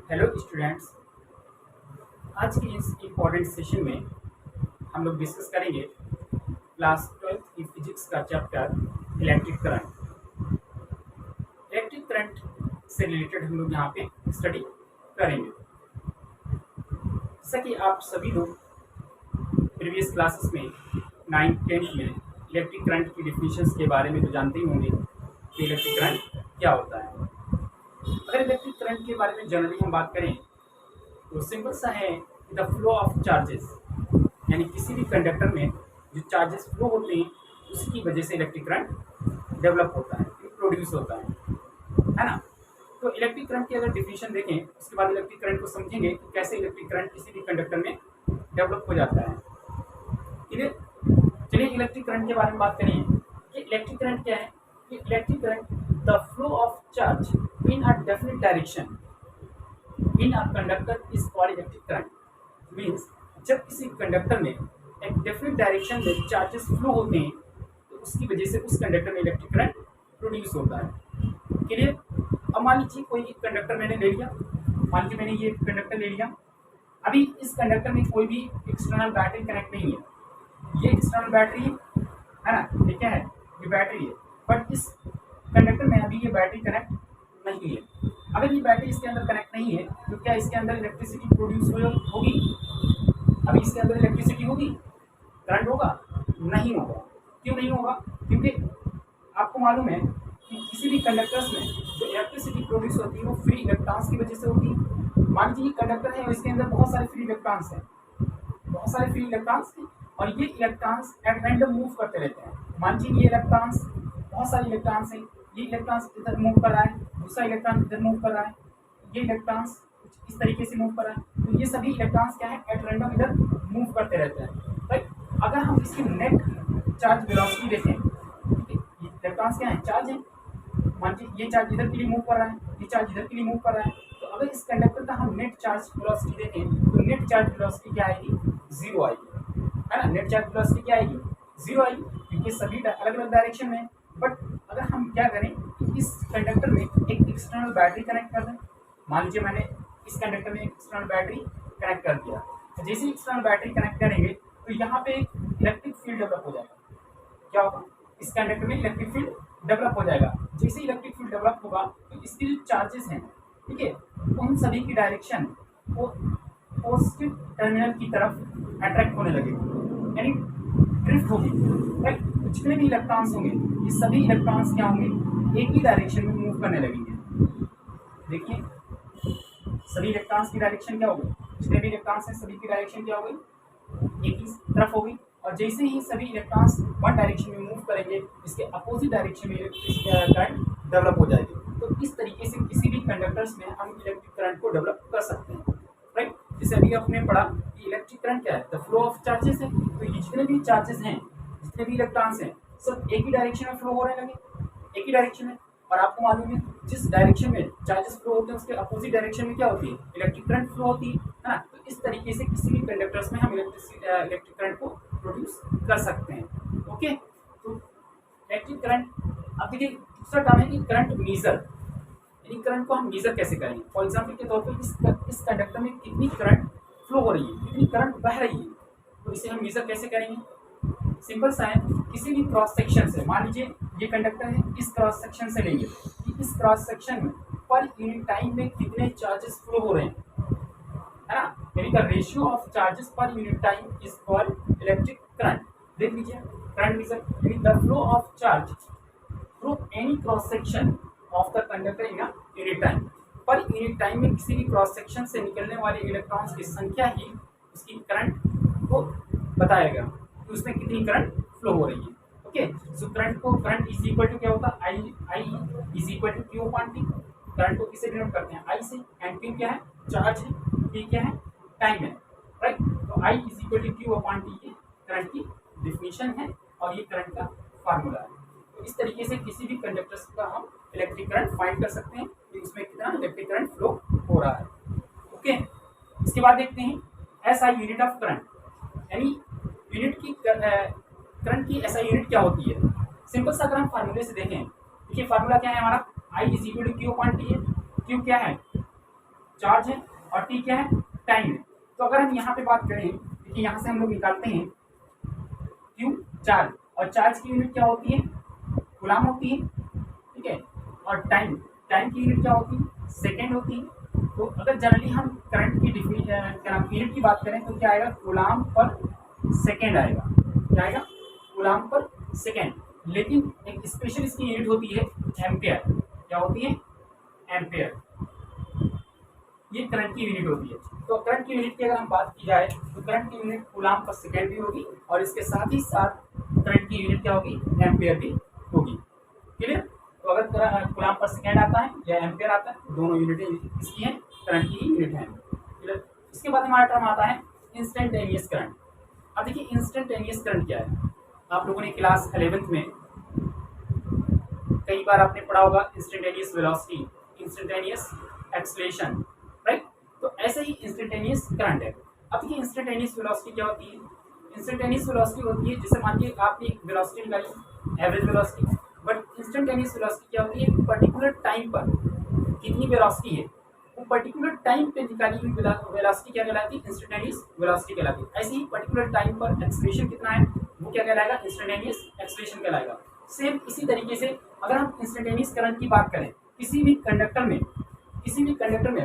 Hello students. आज के इस इम्पोर्टेंट सेशन में हम लोग डिस्कस करेंगे क्लास 12th की फिजिक्स का chapter electric current. Electric current से रिलेटेड हम लोग यहाँ पे स्टडी करेंगे। जैसा कि आप सभी लोग प्रीवियस क्लासेस में 9th 10th में इलेक्ट्रिक करंट की डिफिनीशंस के बारे में तो जानते ही होंगे कि इलेक्ट्रिक करंट क्या होता है। अगर इलेक्ट्रिक करंट के बारे में जनरली हम बात करें तो सिंपल सा है कि द फ्लो ऑफ चार्जेस, यानी किसी भी कंडक्टर में जो चार्जेस फ्लो होते हैं उसकी वजह से इलेक्ट्रिक करंट डेवलप होता है, प्रोड्यूस होता है ना। तो इलेक्ट्रिक करंट की अगर डिफिनीशन देखें उसके बाद इलेक्ट्रिक करंट को समझेंगे कि कैसे इलेक्ट्रिक करंट किसी भी कंडक्टर में डेवलप हो जाता है। चलिए इलेक्ट्रिक करंट के बारे में बात करें कि इलेक्ट्रिक करंट क्या है। कि electric current the flow of charge in a definite direction in a conductor is called electric current. Means जब किसी कंडक्टर में एक डेफिनेट डायरेक्शन में चार्जेस फ्लो होते हैं तो उसकी वजह से उस कंडक्टर में इलेक्ट्रिक करंट प्रोड्यूस होता है। क्लियर। अब मान लीजिए कोई एक कंडक्टर मैंने ले लिया, मान लीजिए मैंने ये कंडक्टर ले लिया। अभी इस कंडक्टर में कोई भी एक्सटर्नल बैटरी कनेक्ट नहीं है। ये एक्सटर्नल बैटरी है ना, ये क्या है, ये बैटरी है। बट इस कंडक्टर में अभी ये बैटरी कनेक्ट नहीं है। अगर ये बैटरी इसके अंदर कनेक्ट नहीं है तो क्या इसके अंदर इलेक्ट्रिसिटी प्रोड्यूस होगी? अभी इसके अंदर इलेक्ट्रिसिटी होगी, करंट होगा? नहीं होगा। क्यों नहीं होगा? क्योंकि आपको मालूम है कि किसी भी कंडक्टर्स में जो इलेक्ट्रिसिटी प्रोड्यूस होती है वो फ्री इलेक्ट्रॉन्स की वजह से होती है। मान लीजिए कंडक्टर है और इसके अंदर बहुत सारे फ्री इलेक्ट्रॉन्स हैं, बहुत सारे फ्री इलेक्ट्रॉन्स हैं और ये इलेक्ट्रॉन्स एट रैंडम मूव करते रहते हैं। मान लीजिए ये इलेक्ट्रॉन्स, बहुत सारे इलेक्ट्रॉन्स हैं, ये इलेक्ट्रॉन्स इधर मूव कर रहा है, दूसरा इलेक्ट्रॉन इधर मूव कर रहा है, ये इलेक्ट्रॉन्स इस तरीके से मूव कर रहा है। तो ये सभी इलेक्ट्रॉन्स क्या है, एट रैंडम इधर मूव करते रहते हैं। राइट। अगर हम इसकी नेट चार्ज वेलोसिटी देखें, ये इलेक्ट्रॉन्स क्या है, चार्ज है। मान लीजिए ये चार्ज इधर के लिए मूव कर रहा है, ये चार्ज इधर के लिए मूव कर रहा है। तो अगर इस कंडक्टर का हम नेट चार्ज वेलोसिटी देखें तो नेट चार्ज वेलोसिटी क्या आएगी, जीरो आएगी, है ना। नेट चार्ज वेलोसिटी क्या आएगी, जीरो आएगी, क्योंकि सभी अलग अलग डायरेक्शन में। बट अगर हम क्या करें, इस कंडक्टर में एक एक्सटर्नल बैटरी कनेक्ट कर दें। मान लीजिए मैंने इस कंडक्टर में एक एक्सटर्नल बैटरी कनेक्ट कर दिया। तो जैसे ही एक्सटर्नल बैटरी कनेक्ट करेंगे तो यहाँ पे एक इलेक्ट्रिक फील्ड डेवलप हो जाएगा। क्या होगा, इस कंडक्टर में इलेक्ट्रिक फील्ड डेवलप हो जाएगा। जैसे इलेक्ट्रिक फील्ड डेवलप होगा तो इसके जो चार्जेस हैं, ठीक है, उन सभी की डायरेक्शन वो पॉजिटिव टर्मिनल की तरफ अट्रैक्ट होने लगेगी, यानी ड्रिफ्ट होगी। राइट। जितने भी इलेक्ट्रॉन्स होंगे ये सभी इलेक्ट्रॉन्स क्या होंगे, एक ही डायरेक्शन में मूव करने लगेंगे। देखिए सभी इलेक्ट्रॉन्स की डायरेक्शन क्या होगी, जितने भी इलेक्ट्रॉन्स हैं सभी की डायरेक्शन क्या होगी, एक ही तरफ होगी। और जैसे ही सभी इलेक्ट्रॉन्स वन डायरेक्शन में मूव करेंगे इसके अपोजिट डायरेक्शन में करंट डेवलप हो जाएगी। तो इस तरीके से किसी भी कंडक्टर्स में हम इलेक्ट्रिक करंट को डेवलप कर सकते हैं। राइट। जैसे अभी आपने पढ़ा कि इलेक्ट्रिक करंट क्या है, द फ्लो ऑफ चार्जेस है। तो ये जितने भी चार्जेस हैं, जितने भी इलेक्ट्रॉन्स हैं, सब एक ही डायरेक्शन में फ्लो होने लगे, एक ही डायरेक्शन में। और आपको मालूम है जिस डायरेक्शन में चार्जेस फ्लो होते हैं उसके अपोजिट डायरेक्शन में क्या होती है, इलेक्ट्रिक करंट फ्लो होती है ना। तो इस तरीके से किसी भी कंडक्टर्स में हम इलेक्ट्रिक करंट को प्रोड्यूस कर सकते हैं। ओके। तो इलेक्ट्रिक करंट, अब देखिए दूसरा काम है कि करंट मेजर, यानी करंट को हम मेजर कैसे करेंगे। फॉर एग्जाम्पल के तौर पर इस कंडक्टर में कितनी करंट फ्लो हो रही है, कितनी करंट बह रही है, तो इसे हम मेजर कैसे करेंगे। सिंपल सा है, किसी भी क्रॉस सेक्शन से, मान लीजिए ये कंडक्टर है, इस क्रॉस सेक्शन से लेंगे कि इस क्रॉस सेक्शन में पर यूनिट टाइम में कितने चार्जेस फ्लो हो रहे हैं, है ना। यानी the ratio of charges per unit time is called electric current. देख लीजिए करंट मेजर, यानी the flow of charge through any cross section of the conductor in a unit time. Per unit time में किसी भी cross section से निकलने वाले electrons की संख्या ही उसकी करंट को बताएगा कि उसमें कितनी करंट फ्लो हो रही है। Okay. So current is equal to क्या होता है, I is equal to Q upon T. Current को किससे डिनोट करते हैं, आई से। एंड क्यू क्या है, चार्ज है, टी क्या है, टाइम है। राइट। तो I is equal to Q upon T ये करंट की डिफिनीशन है और ये करंट का फार्मूला है। तो इस तरीके से किसी भी कंडक्टर का हम इलेक्ट्रिक करंट फाइंड कर सकते हैं कि उसमें कितना इलेक्ट्रिक करंट फ्लो हो रहा है। ओके। इसके बाद देखते हैं S I unit of current, यानी यूनिट की करंट की ऐसा यूनिट क्या होती है। सिंपल सा अगर हम फार्मूले से देखें, देखिए फार्मूला क्या है हमारा, I is equal to Q upon T है। क्यू क्या है, चार्ज है और टी क्या है, टाइम है। तो अगर हम यहाँ पे बात करें, देखिए यहाँ से हम लोग निकालते हैं क्यू चार्ज, और चार्ज की यूनिट क्या होती है, कूलाम होती है, ठीक है। और टाइम, टाइम की यूनिट क्या होती है, सेकेंड होती है। तो अगर जनरली हम करंट की यूनिट की बात करें तो क्या आएगा, कूलाम पर सेकेंड आएगा। क्या आएगा, कूलाम पर सेकेंड। लेकिन एक स्पेशल इसकी यूनिट होती है एम्पेयर। क्या होती है, एम्पेयर। ये करंट की यूनिट होती है। तो करंट की यूनिट की अगर हम बात की जाए तो करंट की यूनिट कूलाम पर सेकेंड भी होगी, और इसके साथ ही साथ करंट की यूनिट क्या होगी, एम्पेयर भी होगी। क्लियर। तो अगर कूलाम पर सेकेंड आता है या एम्पेयर आता है, दोनों यूनिटें इसकी हैं, करंट की यूनिट है। क्लियर। इसके बाद हमारा टर्म आता है इंस्टेंटेनियस करंट। अब देखिए इंस्टेंटेनियस करंट क्या है, आप लोगों ने क्लास 11th में कई बार आपने पढ़ा होगा instantaneous velocity, instantaneous acceleration, right. तो ऐसे ही इंस्टेंटेनियस करंट है। अब देखिए इंस्टेंटेनियस वेलोसिटी क्या होती है, इंस्टेंटेनियस वेलोसिटी होती है, जैसे मानिए आपने एक वेलोसिटी निकाली, average velocity, but instantaneous velocity क्या होती है, पर्टिकुलर टाइम पर कितनी वेलोसिटी है, वो पर्टिकुलर टाइम पे निकाली हुई वेलोसिटी क्या कहलाती है, इंस्टेंटेनियस वेलोसिटी कहलाती है। ऐसे ही पर्टिकुलर टाइम पर एक्सेलरेशन कितना है, वो क्या कहलाएगा, इंस्टेंटेनियस एक्सेलरेशन कहलाएगा। सेम इसी तरीके से अगर हम इंस्टेंटेनियस करंट की बात करें, किसी भी कंडक्टर में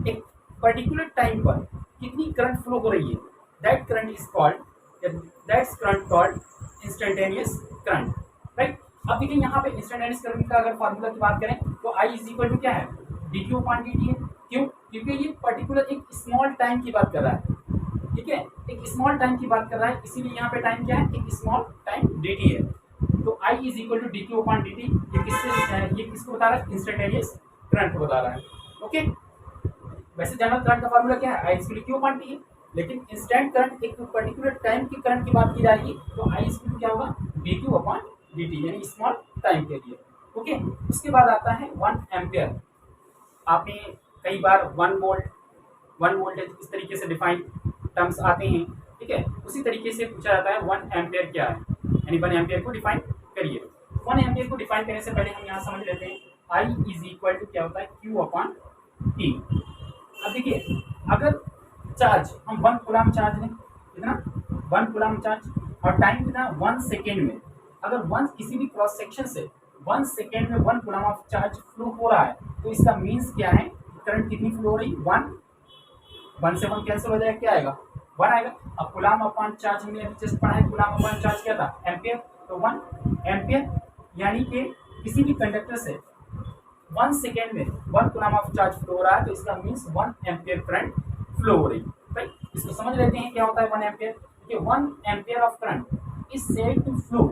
एक पर्टिकुलर टाइम पर कितनी करंट फ्लो हो रही है, that current is called, that's current called instantaneous current, right. अब देखिए यहाँ पे इंस्टेंटेनियस करंट का अगर फार्मूला की बात करें तो I इज इक्वल टू क्या है, dq अपॉन dt है। क्यों, क्योंकि ये पर्टिकुलर एक स्मॉल टाइम की बात कर रहा है, ठीक है, एक स्मॉल टाइम की बात कर रहा है, इसीलिए यहाँ पे टाइम क्या है, एक स्मॉल टाइम dt है। तो I is equal to dq upon dt, ये किसको बता रहा है, इंस्टेंटेनियस करंट को बता रहा है। ओके। वैसे जनरल करंट का फार्मूला क्या है, I is equal to q upon t है, लेकिन इंस्टेंट करंट एक पर्टिकुलर टाइम की करंट की बात की जाएगी तो I इज इक्वल टू क्या होगा, dq अपॉन dt, यानी स्मॉल टाइम के लिए। ओके। उसके बाद आता है 1 एम्पियर। आपने कई बार 1 वोल्टेज इस तरीके से डिफाइन टर्म्स आते हैं, ठीक है, उसी तरीके से पूछा जाता है 1 एम्पियर क्या है, यानी 1 एम्पियर को डिफाइन करिए। 1 एम्पियर को डिफाइन करने से पहले हम यहाँ समझ लेते हैं I इज इक्वल टू क्या होता है, Q अपॉन T। अब देखिए अगर चार्ज हम 1 कूलाम चार्ज लें, कितना, 1 कूलाम चार्ज, और टाइम कितना, 1 सेकेंड में, अगर 1 किसी भी क्रॉस सेक्शन से 1 सेकेंड में 1 कूलाम ऑफ चार्ज फ्लो हो रहा है, तो इसका मीन्स क्या है, करंट कितनी फ्लो हो रही, 1 से 1 कैंसिल हो जाएगा, क्या आएगा, 1 आएगा। अब कूलाम अपॉन चार्ज हमने अभी जस्ट पढ़ा है, कूलाम अपॉन चार्ज क्या था, एम्पियर, तो 1 एम्पियर, यानी कि किसी भी कंडक्टर से 1 सेकेंड में 1 कूलाम ऑफ चार्ज फ्लो हो रहा है, तो इसका मीन्स 1 एम्पियर करंट फ्लो हो रही है, राइट। इसको समझ लेते हैं क्या होता है 1 एम्पियर, कि 1 ampere of current is said to flow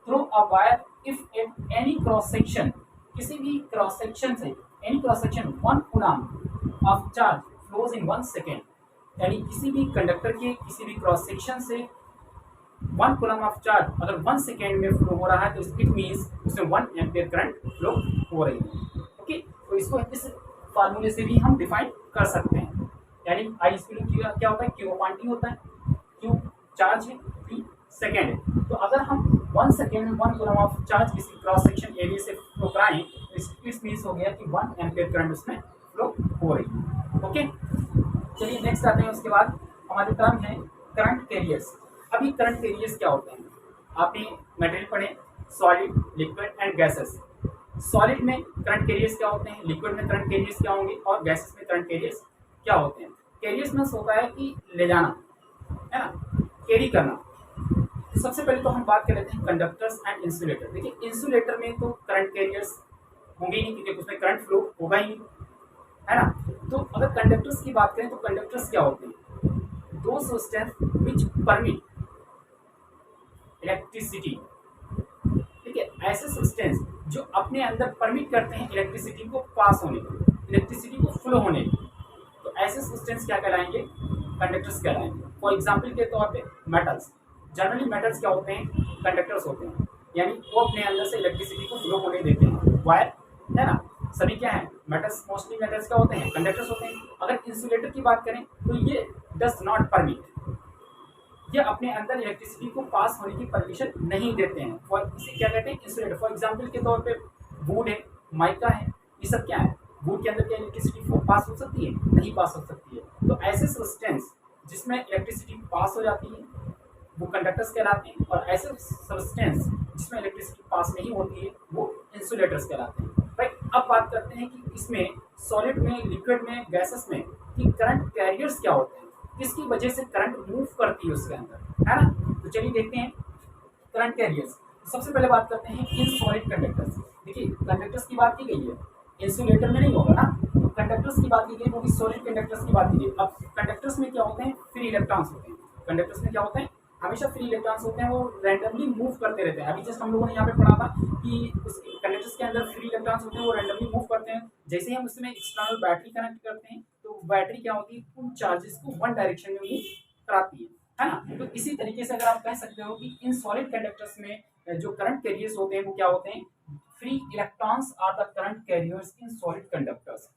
through a wire if at any cross section, किसी भी क्रॉस सेक्शन से, any cross section 1 coulomb of charge flows in 1 second, यानी किसी भी कंडक्टर के किसी भी क्रॉस सेक्शन से 1 कूलम ऑफ चार्ज अगर 1 सेकेंड में फ्लो हो रहा है, तो इट मीन्स उसमें 1 एम्पियर करंट फ्लो हो रही है। ओके। तो इसको इस फार्मूले से भी हम डिफाइन कर सकते हैं, यानी आई स्क्वायर क्या होता है, क्यू अपॉन टी होता है, क्यू चार्ज है, टी सेकेंड है। तो अगर हम 1 सेकेंड में 1 कूलम ऑफ चार्ज किसी क्रॉस सेक्शन एरिया से फ्लो कराएं, तो इट मीन्स हो गया कि 1 एम्पियर करंट उसमें फ्लो हो रही है। ओके। चलिए नेक्स्ट आते हैं। उसके बाद हमारे टर्म है करंट कैरियर्स। अभी करंट कैरियर्स क्या होते हैं, आपने मटेरियल पढ़े, solid, liquid and gases. Solid में करंट कैरियर्स क्या होते हैं, लिक्विड में करंट कैरियर्स क्या होंगे, और गैसेस में करंट कैरियर्स क्या होते हैं। कैरियर्स में होता है कि ले जाना, है ना, कैरी करना। सबसे पहले तो हम बात कर लेते हैं कंडक्टर्स एंड इंसुलेटर। देखिए इंसुलेटर में तो करंट कैरियर्स होंगे ही नहीं, क्योंकि उसमें करंट फ्लो होगा ही नहीं, है ना। तो अगर कंडक्टर्स की बात करें तो कंडक्टर्स क्या होते हैं, दो सब्सटेंस विच परमिट इलेक्ट्रिसिटी, ठीक है, ऐसे सब्सटेंस जो अपने अंदर परमिट करते हैं इलेक्ट्रिसिटी को पास होने की, इलेक्ट्रिसिटी को फ्लो होने की, तो ऐसे सब्सटेंस क्या कहलाएंगे, कंडक्टर्स कहलाएंगे। फॉर एग्जांपल के तौर पे मेटल्स, जनरली मेटल्स क्या होते हैं, कंडक्टर्स होते हैं, यानी वो अपने अंदर से इलेक्ट्रिसिटी को फ्लो होने देते हैं। वायर, है ना, सभी क्या है, मेटल्स, मोस्टली मेटल्स क्या होते हैं, कंडक्टर्स होते हैं। अगर इंसुलेटर की बात करें तो ये डज नॉट परमिट, ये अपने अंदर इलेक्ट्रिसिटी को पास होने की परमिशन नहीं देते हैं। और इसे क्या कहते हैं, इंसुलेटर। फॉर एग्जांपल के तौर पे वुड है, माइका है, ये सब क्या है, वुड के अंदर क्या इलेक्ट्रिसिटी पास हो सकती है? नहीं पास हो सकती है। तो ऐसे सब्सटेंस जिसमें इलेक्ट्रिसिटी पास हो जाती है वो कंडक्टर्स कहलाते हैं, और ऐसे सब्सटेंस जिसमें इलेक्ट्रिसिटी पास नहीं होती है वो इंसुलेटर्स कहलाते हैं। राइट, अब बात करते हैं कि इसमें सॉलिड में, लिक्विड में, गैसेस में कि करंट कैरियर्स क्या होते हैं, किसकी वजह से करंट मूव करती है उसके अंदर, है ना। तो चलिए देखते हैं करंट कैरियर्स। सबसे पहले बात करते हैं इन सॉलिड कंडक्टर्स। देखिए कंडक्टर्स की बात की गई है, इंसुलेटर में नहीं होगा ना, तो कंडक्टर्स की बात की गई, वो भी सॉलिड कंडक्टर्स की बात की गई। अब कंडक्टर्स में क्या होते हैं? फ्री इलेक्ट्रॉन्स होते हैं। कंडक्टर्स में क्या होते हैं? हमेशा फ्री इलेक्ट्रॉन्स होते हैं, वो रैंडमली मूव करते रहते हैं। अभी जस्ट हम लोगों ने यहाँ पे पढ़ा था कि उस कंडक्टर्स के अंदर फ्री इलेक्ट्रॉन्स होते हैं, वो रैंडमली मूव करते हैं। जैसे ही हम उसमें एक्सटर्नल बैटरी कनेक्ट करते हैं तो बैटरी क्या होती है? उन चार्जेस को वन डायरेक्शन में मूव कराती है ना। तो इसी तरीके से अगर आप कह सकते हो कि इन सॉलिड कंडक्टर्स में जो करंट कैरियर्स होते हैं वो क्या होते हैं? Free electrons are the current carriers in solid conductors.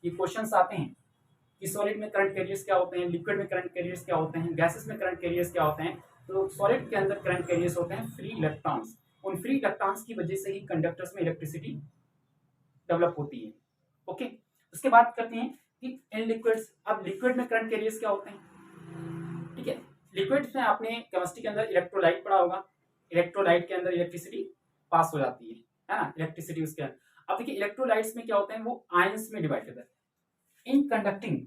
ये क्वेश्चंस आते हैं कि सॉलिड में करंट कैरियर्स क्या होते हैं, लिक्विड में करंट कैरियर्स क्या होते हैं, गैसेस में करंट कैरियर्स क्या होते हैं। तो सॉलिड के अंदर करंट कैरियर्स होते हैं फ्री इलेक्ट्रॉन्स। उन फ्री इलेक्ट्रॉन्स की वजह से ही कंडक्टर्स में इलेक्ट्रिसिटी डेवलप होती है। ओके, उसके बाद करते हैं कि इन लिक्विड्स। अब लिक्विड में करंट कैरियर्स क्या होते हैं? ठीक है, लिक्विड में आपने केमिस्ट्री के अंदर इलेक्ट्रोलाइट पढ़ा होगा। इलेक्ट्रोलाइट के अंदर इलेक्ट्रिसिटी पास हो जाती है ना, इलेक्ट्रिसिटी उसके अंदर। अब देखिए इलेक्ट्रोलाइट्स में क्या होते हैं? वो आयंस में डिवाइड होता है। In conducting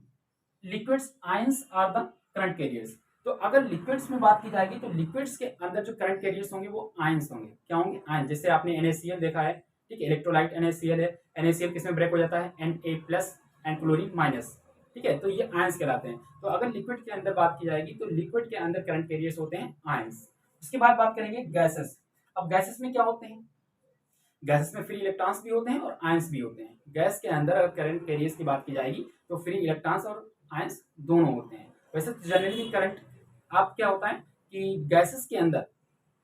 liquids ions are the current carriers. तो अगर लिक्विड्स में बात की जाएगी तो लिक्विड्स के अंदर जो करंट कैरियर्स होंगे वो आयंस होंगे। क्या होंगे? आयंस। जैसे आपने NaCl देखा है, ठीक है, इलेक्ट्रोलाइट NaCl है। NaCl किसमें ब्रेक हो जाता है? Na+ and chlorine minus. ठीक है, तो ये आयंस कहलाते हैं। तो अगर लिक्विड के अंदर बात की जाएगी तो लिक्विड के अंदर करंट कैरियर्स होते हैं आयंस। उसके बाद बात करेंगे गैसेस। अब गैसेस में क्या होते हैं? गैसेस में फ्री इलेक्ट्रॉन्स भी होते हैं और आयंस भी होते हैं। गैस के अंदर अगर करंट कैरियर्स की बात की जाएगी तो फ्री इलेक्ट्रॉन्स और आयंस दोनों होते हैं। वैसे तो जनरली करंट आप क्या होता है कि गैसेस के अंदर,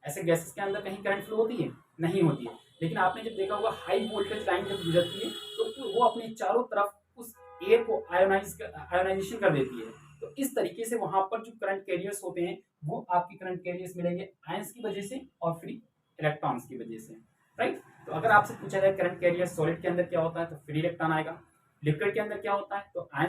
ऐसे गैसेस के अंदर कहीं करंट फ्लो होती है? नहीं होती है। लेकिन आपने जब देखा होगा हाई वोल्टेज लाइन जब गुजरती है तो वो अपने चारों तरफ उस एयर को आयोनाइजेशन कर देती है। तो इस तरीके से वहां पर जो करंट कैरियर्स होते हैं वो आपकी करंट कैरियर्स मिलेंगे आयंस की वजह से और फ्री इलेक्ट्रॉन्स की वजह से। राइट, तो अगर आपसे पूछा जाए करंट कैरियर सॉलिड के अंदर क्या होता है तो फ्री इलेक्ट्रॉन आएगा, लिक्विड के अंदर क्या होता है तो आयंस